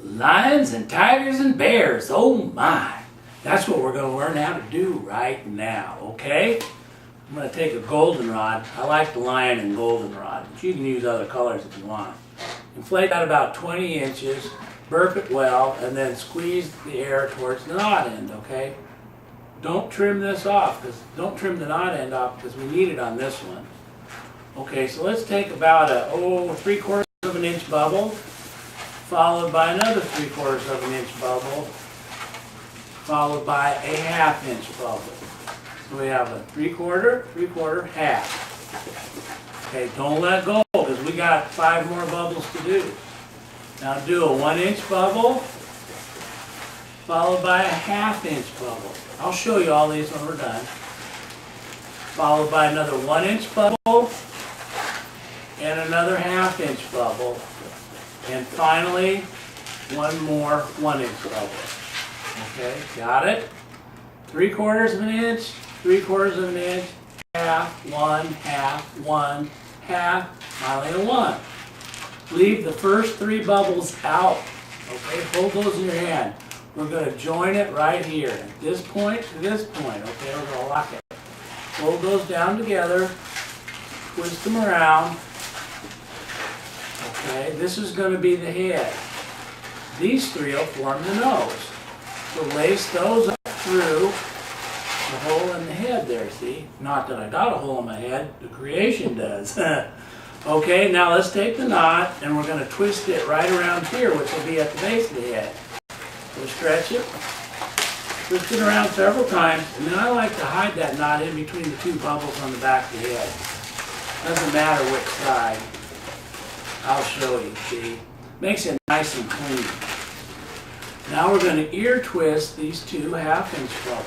Lions and tigers and bears, oh my. That's what we're going to learn how to do right now, okay? I'm going to take a goldenrod. I like the lion and goldenrod, but you can use other colors if you want. Inflate that about 20 inches, burp it well, and then squeeze the air towards the knot end, okay? Don't trim this off, don't trim the knot end off because we need it on this one. Okay, so let's take about a 3/4 of an inch bubble, followed by another 3/4 of an inch bubble, followed by a 1/2 inch bubble. So we have a 3/4, 3/4, 1/2. Okay, don't let go because we got 5 more bubbles to do. Now do a 1 inch bubble, followed by a 1/2 inch bubble. I'll show you all these when we're done. Followed by another 1 inch bubble, and another 1/2 inch bubble. And finally, one more 1 inch bubble. Okay, got it? 3/4 of an inch, 3/4 of an inch, 1/2, 1, 1/2, 1, 1/2, finally a 1. Leave the first 3 bubbles out. Okay, hold those in your hand. We're going to join it right here. At this point to this point. Okay, we're going to lock it. Hold those down together. Twist them around. Okay, this is going to be the head. These 3 will form the nose. So lace those up through the hole in the head there, see? Not that I got a hole in my head, the creation does. Okay, now let's take the knot and we're going to twist it right around here, which will be at the base of the head. So stretch it, twist it around several times, and then I like to hide that knot in between the 2 bubbles on the back of the head. Doesn't matter which side. I'll show you, see? Makes it nice and clean. Now we're going to ear twist these 2 1/2 inch bubbles.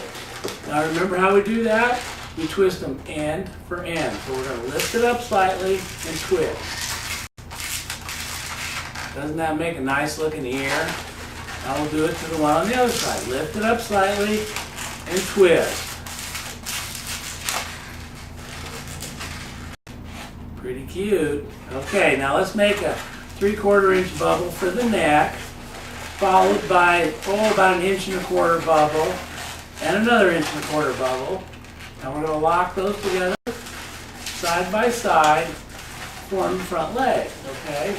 Now remember how we do that? We twist them end for end. So we're going to lift it up slightly and twist. Doesn't that make a nice looking ear? Now we'll do it to the one on the other side. Lift it up slightly and twist. Pretty cute. Okay, now let's make a 3/4 inch bubble for the neck, followed by about 1 1/4 inch bubble and another 1 1/4 inch bubble. Now we're going to lock those together side by side, form the front leg. Okay.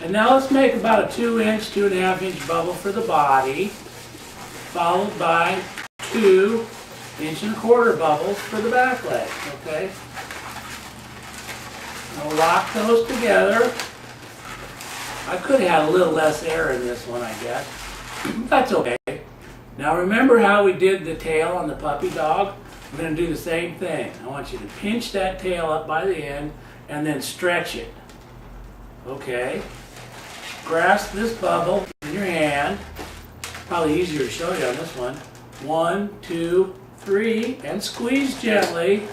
And now let's make about a 2 inch, 2 1/2 inch bubble for the body, followed by 2 1 1/4 inch bubbles for the back leg. Okay. We'll lock those together. I could have had a little less air in this one, I guess. That's okay. Now remember how we did the tail on the puppy dog? We're going to do the same thing. I want you to pinch that tail up by the end and then stretch it. Okay. Grasp this bubble in your hand. Probably easier to show you on this one. 1, 2, 3, and squeeze gently.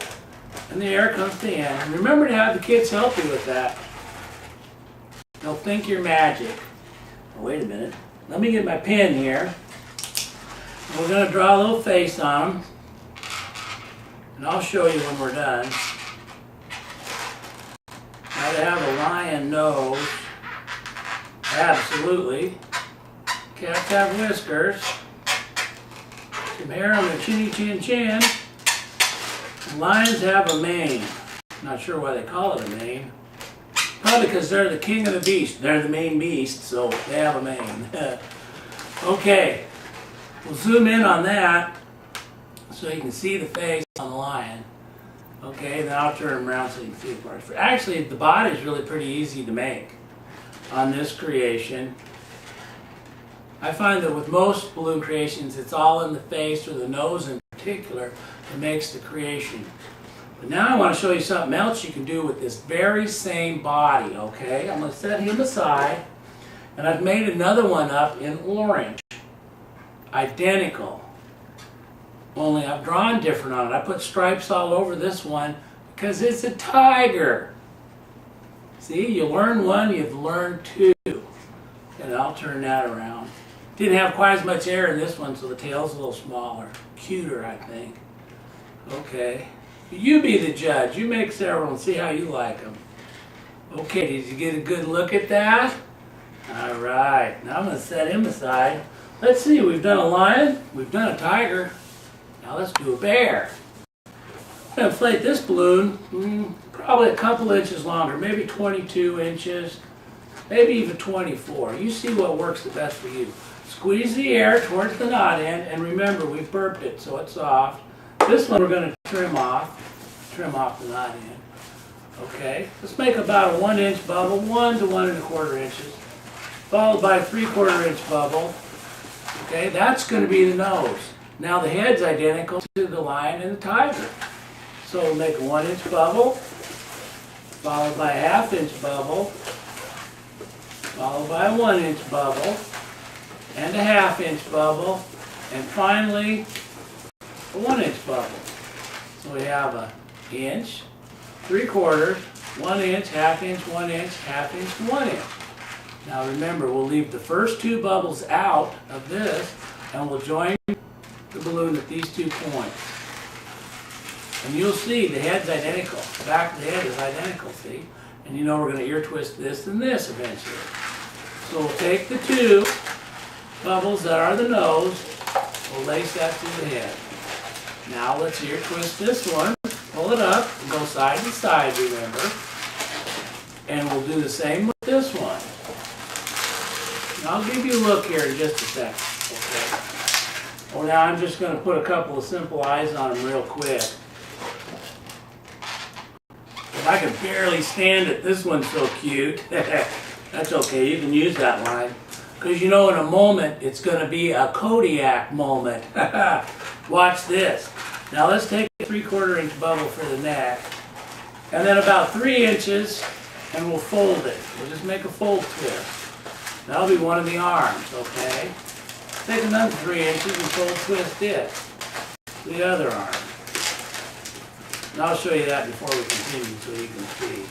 And the air comes to the end. And remember to have the kids help you with that. They'll think you're magic. Oh, wait a minute. Let me get my pen here. We're going to draw a little face on them. And I'll show you when we're done. Now they have a lion nose. Absolutely. Cats have whiskers. Some hair on their chinny chin chin. Lions have a mane. Not sure why they call it a mane. Probably because they're the king of the beast. They're the main beast, so they have a mane. Okay, we'll zoom in on that so you can see the face on the lion. Okay, then I'll turn them around so you can see the parts. Actually, the body is really pretty easy to make on this creation. I find that with most balloon creations, it's all in the face or the nose in particular that makes the creation. But now I want to show you something else you can do with this very same body, okay? I'm going to set him aside, and I've made another one up in orange. Identical. Only I've drawn different on it. I put stripes all over this one because it's a tiger. See, you learn one, you've learned 2. And I'll turn that around. Didn't have quite as much air in this one, so the tail's a little smaller. Cuter, I think. Okay. You be the judge. You make several and see how you like them. Okay, did you get a good look at that? right, now I'm going to set him aside. Let's see, we've done a lion, we've done a tiger. Now let's do a bear. I'm going to inflate this balloon probably a couple inches longer, maybe 22 inches, maybe even 24. You see what works the best for you. Squeeze the air towards the knot end, and remember, we burped it so it's soft. This one we're going to trim off the knot end. Okay, let's make about a 1-inch bubble, 1 to 1 1/4 inches, followed by a 3/4 inch bubble. Okay, that's going to be the nose. Now the head's identical to the lion and the tiger. So we'll make a 1-inch bubble, followed by a 1/2 inch bubble, followed by a 1-inch bubble, and a 1/2 inch bubble, and finally a 1-inch bubble. So we have a inch, 3/4, 1 inch, 1/2 inch, 1 inch, 1/2 inch, 1 inch. Now remember, we'll leave the first 2 bubbles out of this, and we'll join the balloon at these 2 points. And you'll see the head's identical. The back of the head is identical, see? And you know we're going to ear twist this and this eventually. So we'll take the 2 bubbles that are the nose, we'll lace that through the head. Now let's ear twist this one, pull it up, and go side to side, remember. And we'll do the same with this one. And I'll give you a look here in just a second, okay? Well, now I'm just going to put a couple of simple eyes on them real quick. If I can barely stand it, this one's so cute. That's okay, you can use that line. Because you know in a moment, it's going to be a Kodiak moment. Watch this. Now let's take a 3/4 inch bubble for the neck, and then about 3 inches, and we'll fold it. We'll just make a fold twist. That'll be one of the arms, okay? Take another 3 inches and fold twist it. The other arm. And I'll show you that before we continue so you can see.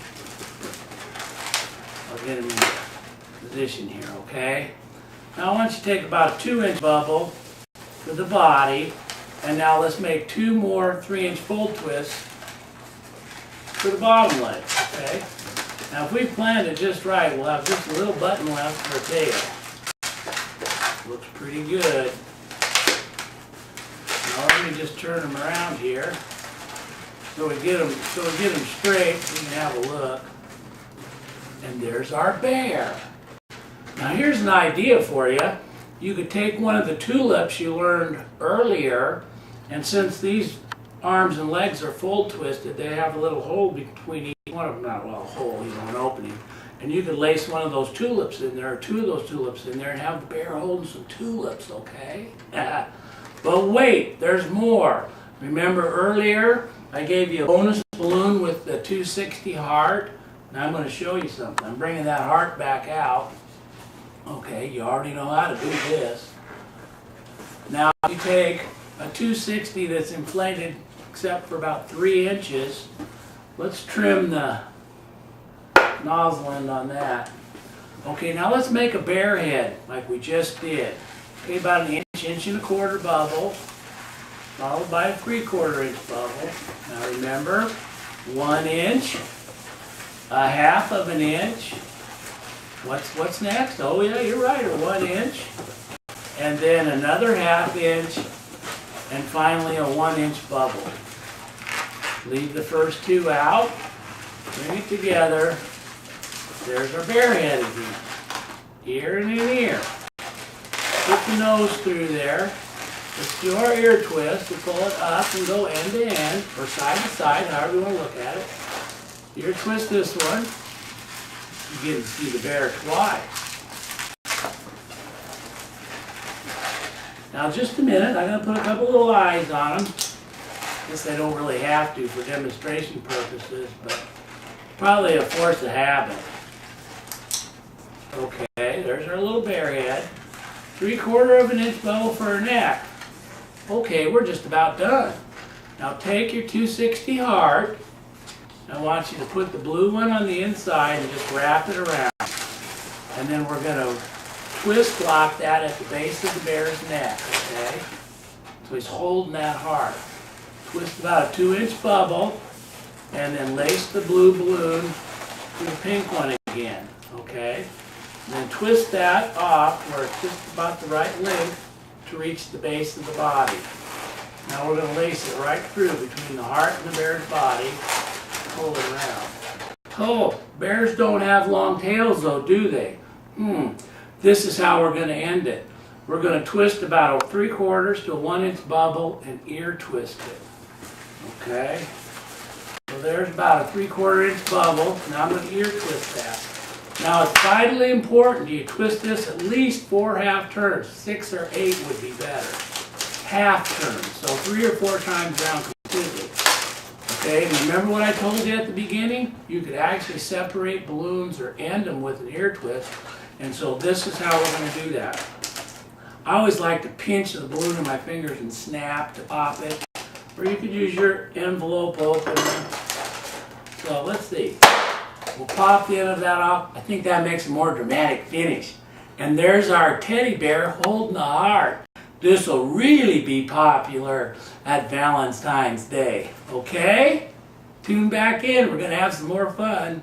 I'll get him in position here, okay? Now I want you to take about a 2-inch bubble for the body, and now let's make 2 more 3-inch fold twists for the bottom leg, okay? Now if we planned it just right, we'll have just a little button left for a tail. Looks pretty good. Now let me just turn them around here so we get them straight so you can have a look. And there's our bear. Now here's an idea for you. You could take one of the tulips you learned earlier, and since these arms and legs are fold twisted, they have a little hole between each one of them. Not well, a hole, you know, an opening. And you could lace one of those tulips in there, or 2 of those tulips in there, and have the bear holding some tulips, okay? But wait, there's more. Remember earlier, I gave you a bonus balloon with the 260 heart. Now I'm going to show you something. I'm bringing that heart back out. Okay, you already know how to do this. Now you take a 260 that's inflated except for about 3 inches. Let's trim the nozzle end on that. Okay, now let's make a bear head like we just did. Okay, about an inch, 1 1/4 bubble, followed by a 3/4 inch bubble. Now remember, 1 inch, a 1/2 inch. What's next? Oh yeah, you're right, a 1 inch, and then another 1/2 inch, and finally a 1 inch bubble. Leave the first 2 out, bring it together. There's our bear head again. Ear and an ear. Put the nose through there. Let's do our ear twist. We pull it up and go end to end, or side to side, however you want to look at it. Ear twist this one. You get to see the bear twice. Now just a minute, I'm going to put a couple little eyes on them. Guess I don't really have to for demonstration purposes, but probably a force of habit. Okay, there's our little bear head. 3/4 inch bubble for her neck. Okay, we're just about done. Now take your 260 heart. I want you to put the blue one on the inside and just wrap it around. And then we're going to twist lock that at the base of the bear's neck, okay? So he's holding that heart. Twist about a 2-inch bubble, and then lace the blue balloon to the pink one again, okay? Then twist that off where it's just about the right length to reach the base of the body. Now we're going to lace it right through between the heart and the bear's body, pull it around. Oh, bears don't have long tails though, do they? This is how we're going to end it. We're going to twist about a 3/4 to a 1-inch bubble and ear twist it. Okay? So there's about a 3/4 inch bubble. Now I'm going to ear twist that. Now it's vitally important you twist this at least 4 half turns. 6 or 8 would be better. Half turns, so 3 or 4 times down completely. Okay, and remember what I told you at the beginning? You could actually separate balloons or end them with an ear twist. And so this is how we're going to do that. I always like to pinch the balloon in my fingers and snap to pop it. Or you could use your envelope opener. So let's see. We'll pop the end of that off. I think that makes a more dramatic finish. And there's our teddy bear holding a heart. This will really be popular at Valentine's Day. Okay? Tune back in. We're going to have some more fun.